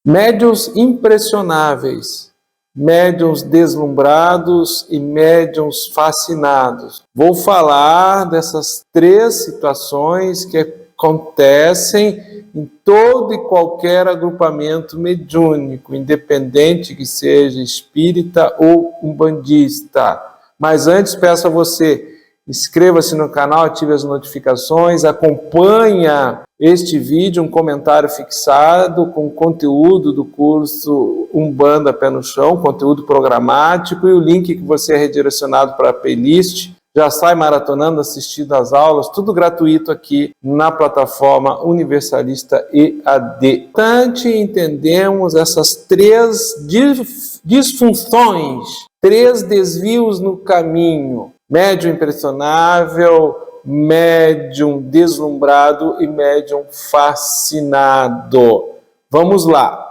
Médiuns impressionáveis, médiuns deslumbrados e médiuns fascinados. Vou falar dessas 3 situações que acontecem em todo e qualquer agrupamento mediúnico, independente que seja espírita ou umbandista. Mas antes, peço a você, inscreva-se no canal, ative as notificações, acompanha este vídeo, um comentário fixado com conteúdo do curso Umbanda Pé no Chão, conteúdo programático, e o link que você é redirecionado para a playlist. Já sai maratonando, assistindo às aulas, tudo gratuito aqui na plataforma Universalista EAD. Importante entendemos essas 3 disfunções, 3 desvios no caminho: médium impressionável, médium deslumbrado e médium fascinado. Vamos lá.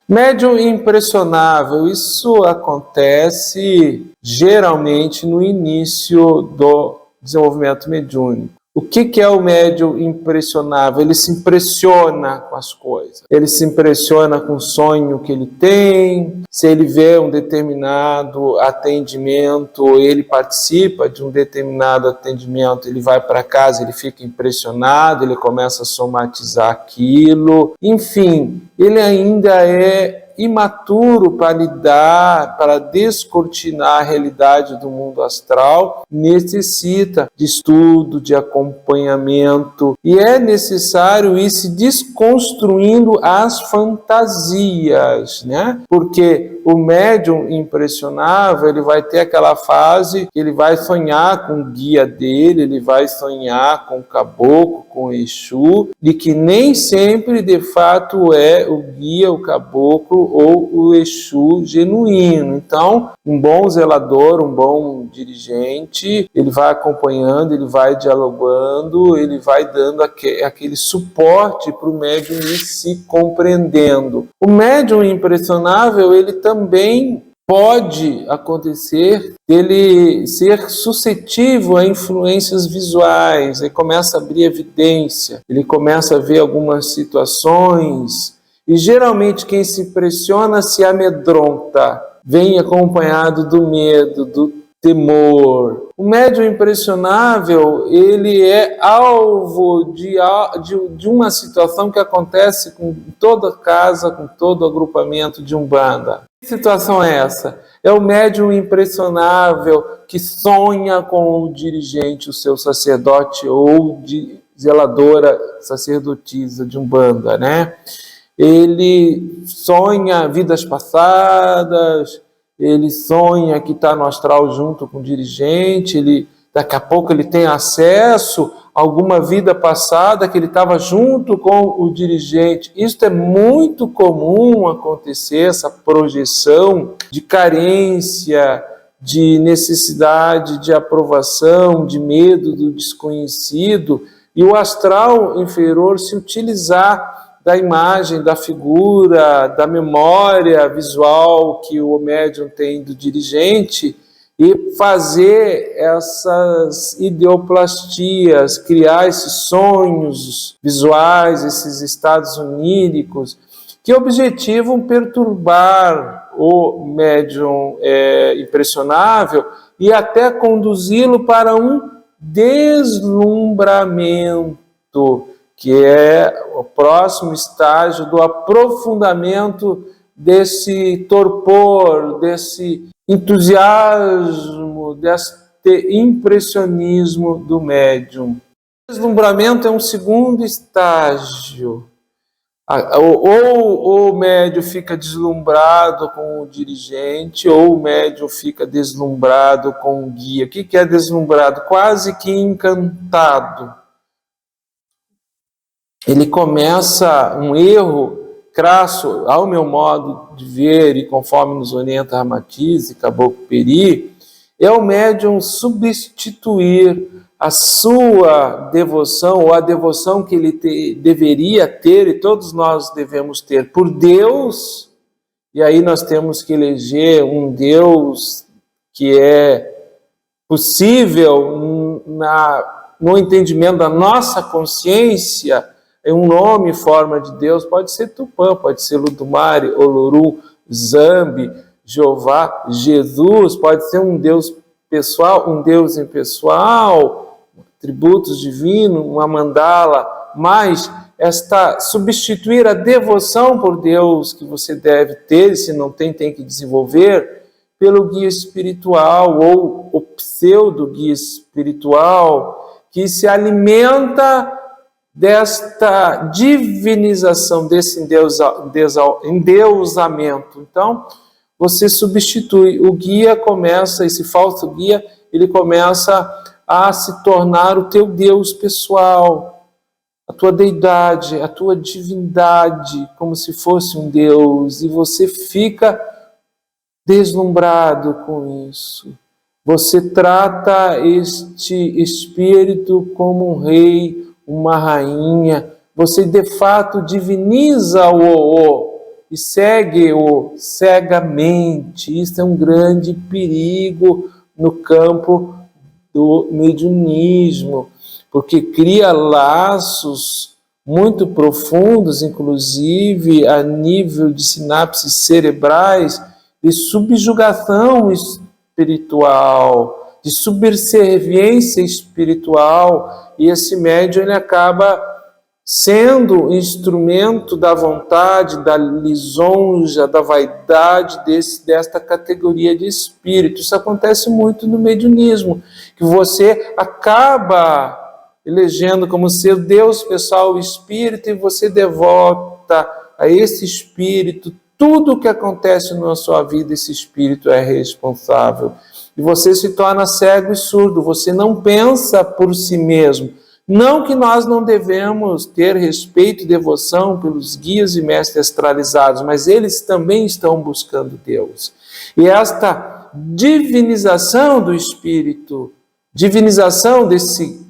Médium impressionável, isso acontece geralmente no início do desenvolvimento mediúnico. O que é o médium impressionável? Ele se impressiona com as coisas. Ele se impressiona com o sonho que ele tem. Se ele vê um determinado atendimento, ele participa de um determinado atendimento, ele vai para casa, ele fica impressionado, ele começa a somatizar aquilo. Enfim, ele ainda é imaturo para lidar, para descortinar a realidade do mundo astral, necessita de estudo, de acompanhamento, e é necessário ir se desconstruindo as fantasias, né? Porque o médium impressionável, ele vai ter aquela fase que ele vai sonhar com o guia dele, ele vai sonhar com o caboclo, com o Exu, e que nem sempre de fato é o guia, o caboclo ou o Exu genuíno. Então, um bom zelador, um bom dirigente, ele vai acompanhando, ele vai dialogando, ele vai dando aquele suporte para o médium ir se compreendendo. O médium impressionável, ele também pode acontecer dele ser suscetível a influências visuais, ele começa a abrir evidência, ele começa a ver algumas situações, e geralmente quem se impressiona se amedronta, vem acompanhado do medo, do temor. O médium impressionável, ele é alvo de uma situação que acontece com toda casa, com todo agrupamento de Umbanda. Que situação é essa? É o médium impressionável que sonha com o dirigente, o seu sacerdote ou zeladora, sacerdotisa de Umbanda, né? Ele sonha vidas passadas, ele sonha que está no astral junto com o dirigente, daqui a pouco ele tem acesso a alguma vida passada que ele estava junto com o dirigente. Isso é muito comum acontecer, essa projeção de carência, de necessidade de aprovação, de medo do desconhecido, e o astral inferior se utilizar da imagem, da figura, da memória visual que o médium tem do dirigente e fazer essas ideoplastias, criar esses sonhos visuais, esses estados oníricos, que objetivam perturbar o médium impressionável e até conduzi-lo para um deslumbramento, que é o próximo estágio do aprofundamento desse torpor, desse entusiasmo, desse impressionismo do médium. O deslumbramento é um segundo estágio. Ou o médium fica deslumbrado com o dirigente, ou o médium fica deslumbrado com o guia. O que é deslumbrado? Quase que encantado. Ele começa um erro crasso, ao meu modo de ver, e conforme nos orienta Ramatiz e Caboclo Peri, é o médium substituir a sua devoção, ou a devoção que ele deveria ter, e todos nós devemos ter, por Deus, e aí nós temos que eleger um Deus que é possível no entendimento da nossa consciência, um nome em forma de Deus, pode ser Tupã, pode ser Ludumare, Olorum, Zambi, Jeová, Jesus, pode ser um Deus pessoal, um Deus impessoal, atributos divinos, uma mandala, mas substituir a devoção por Deus que você deve ter, e se não tem que desenvolver, pelo guia espiritual ou o pseudo-guia espiritual, que se alimenta desta divinização, desse endeusamento. Então, você substitui. O guia começa, esse falso guia, ele começa a se tornar o teu Deus pessoal, a tua deidade, a tua divindade, como se fosse um Deus, e você fica deslumbrado com isso. Você trata este espírito como um rei, uma rainha. Você, de fato, diviniza-o e segue-o cegamente. Isso é um grande perigo no campo do mediunismo, porque cria laços muito profundos, inclusive a nível de sinapses cerebrais, de subjugação espiritual, de subserviência espiritual, e esse médium ele acaba sendo instrumento da vontade, da lisonja, da vaidade desta categoria de espírito. Isso acontece muito no mediunismo, que você acaba elegendo como seu Deus pessoal o espírito, e você devota a esse espírito tudo o que acontece na sua vida. Esse espírito é responsável. E você se torna cego e surdo, você não pensa por si mesmo. Não que nós não devemos ter respeito e devoção pelos guias e mestres astralizados, mas eles também estão buscando Deus. E esta divinização do espírito, divinização desse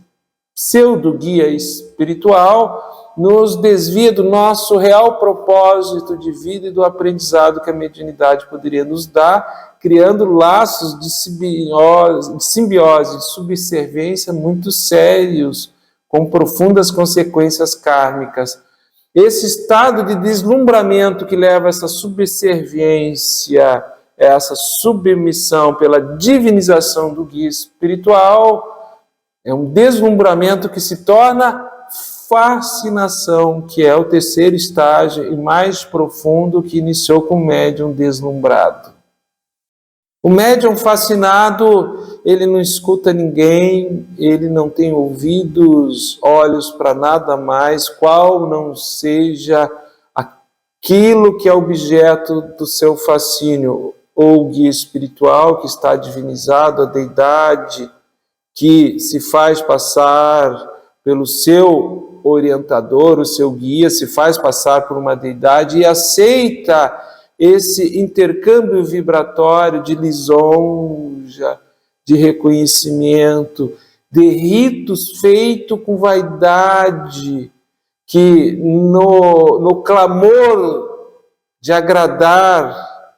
pseudo-guia espiritual, nos desvia do nosso real propósito de vida e do aprendizado que a mediunidade poderia nos dar, criando laços de simbiose, de subserviência muito sérios, com profundas consequências kármicas. Esse estado de deslumbramento que leva a essa subserviência, essa submissão pela divinização do guia espiritual, é um deslumbramento que se torna fascinação, que é o terceiro estágio e mais profundo, que iniciou com o médium deslumbrado. O médium fascinado, ele não escuta ninguém, ele não tem ouvidos, olhos para nada mais, qual não seja aquilo que é objeto do seu fascínio, ou o guia espiritual que está divinizado, a deidade que se faz passar pelo seu orientador, o seu guia, se faz passar por uma deidade e aceita esse intercâmbio vibratório de lisonja, de reconhecimento, de ritos feitos com vaidade, que no clamor de agradar,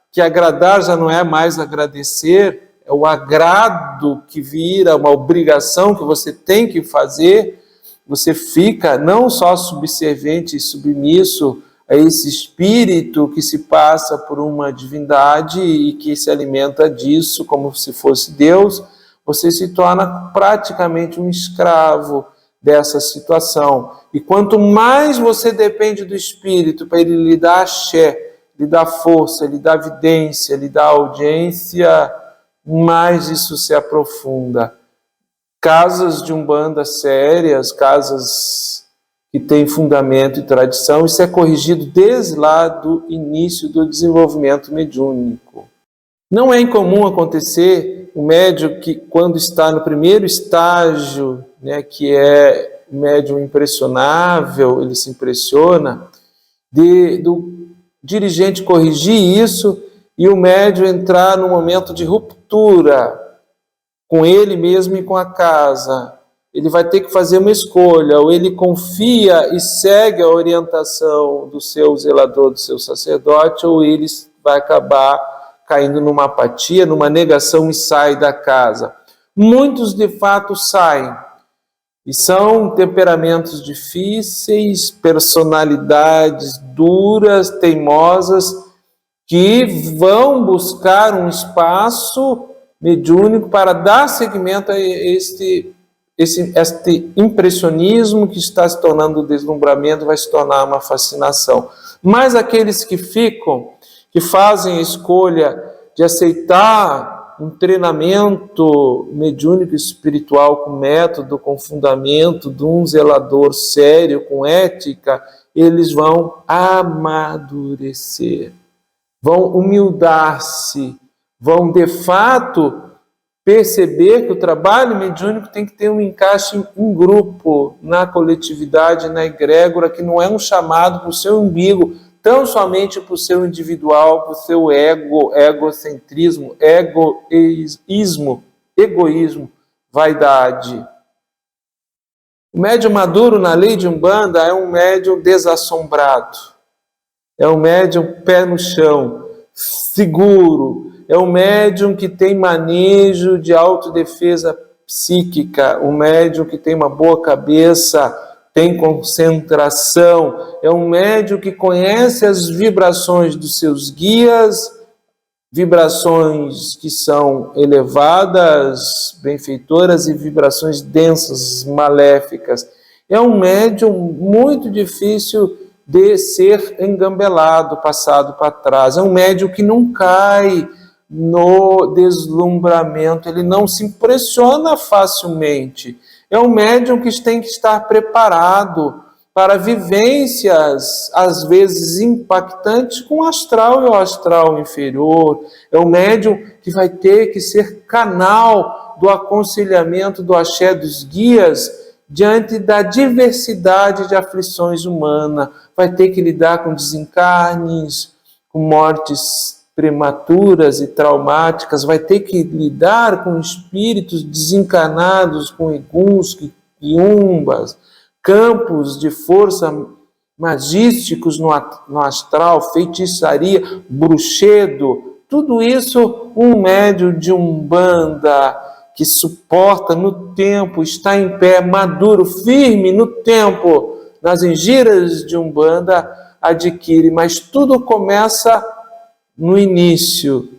que agradar já não é mais agradecer, é o agrado que vira uma obrigação que você tem que fazer. Você fica não só subserviente e submisso a esse espírito que se passa por uma divindade e que se alimenta disso como se fosse Deus, você se torna praticamente um escravo dessa situação. E quanto mais você depende do espírito para ele lhe dar axé, lhe dar força, lhe dar vidência, lhe dar audiência, mais isso se aprofunda. Casas de umbanda sérias, casas que têm fundamento e tradição, isso é corrigido desde lá do início do desenvolvimento mediúnico. Não é incomum acontecer o médium que, quando está no primeiro estágio, que é o médium impressionável, ele se impressiona, do dirigente corrigir isso e o médium entrar num momento de ruptura com ele mesmo e com a casa. Ele vai ter que fazer uma escolha, ou ele confia e segue a orientação do seu zelador, do seu sacerdote, ou ele vai acabar caindo numa apatia, numa negação e sai da casa. Muitos, de fato, saem. E são temperamentos difíceis, personalidades duras, teimosas, que vão buscar um espaço mediúnico para dar seguimento a este impressionismo que está se tornando deslumbramento, vai se tornar uma fascinação. Mas aqueles que ficam, que fazem a escolha de aceitar um treinamento mediúnico espiritual com método, com fundamento, de um zelador sério, com ética, eles vão amadurecer, vão humildar-se, vão de fato perceber que o trabalho mediúnico tem que ter um encaixe em grupo, na coletividade, na egrégora, que não é um chamado para o seu umbigo, tão somente para o seu individual, para o seu egocentrismo, egoísmo, vaidade. O médium maduro na lei de Umbanda é um médium desassombrado, é um médium pé no chão, seguro, é um médium que tem manejo de autodefesa psíquica, um médium que tem uma boa cabeça, tem concentração, é um médium que conhece as vibrações dos seus guias, vibrações que são elevadas, benfeitoras, e vibrações densas, maléficas. É um médium muito difícil de ser engambelado, passado para trás. É um médium que não cai no deslumbramento, ele não se impressiona facilmente. É um médium que tem que estar preparado para vivências, às vezes impactantes, com o astral e o astral inferior. É um médium que vai ter que ser canal do aconselhamento, do axé dos guias, diante da diversidade de aflições humanas. Vai ter que lidar com desencarnes, com mortes prematuras e traumáticas, vai ter que lidar com espíritos desencarnados, com eguns, quiumbas, campos de força magísticos no astral, feitiçaria, bruxedo, tudo isso um médium de Umbanda que suporta no tempo, está em pé, maduro, firme no tempo, nas engiras de Umbanda, adquire, mas tudo começa no início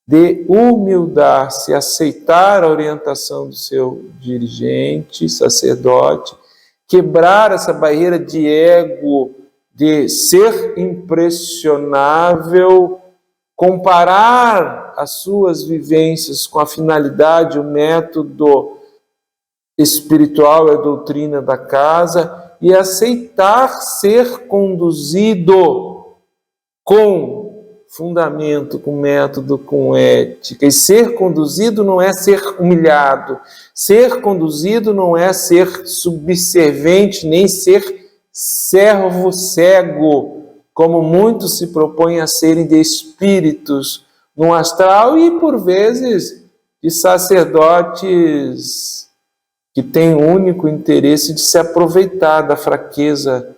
de humildar-se, aceitar a orientação do seu dirigente, sacerdote, quebrar essa barreira de ego, de ser impressionável, comparar as suas vivências com a finalidade, o método espiritual e a doutrina da casa, e aceitar ser conduzido com fundamento, com método, com ética. E ser conduzido não é ser humilhado. Ser conduzido não é ser subservente, nem ser servo cego, como muitos se propõem a serem de espíritos no astral e, por vezes, de sacerdotes que têm o único interesse de se aproveitar da fraqueza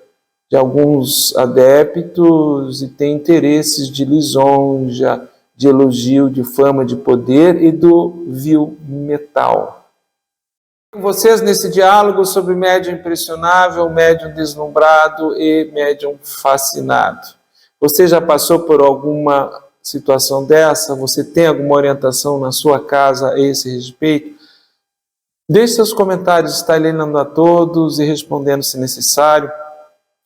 de alguns adeptos e tem interesses de lisonja, de elogio, de fama, de poder e do vil metal. Com vocês nesse diálogo sobre médium impressionável, médium deslumbrado e médium fascinado. Você já passou por alguma situação dessa? Você tem alguma orientação na sua casa a esse respeito? Deixe seus comentários, estarei lendo a todos e respondendo se necessário.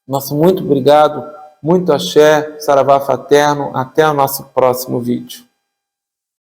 Nosso muito obrigado, muito axé, saravá fraterno, até o nosso próximo vídeo.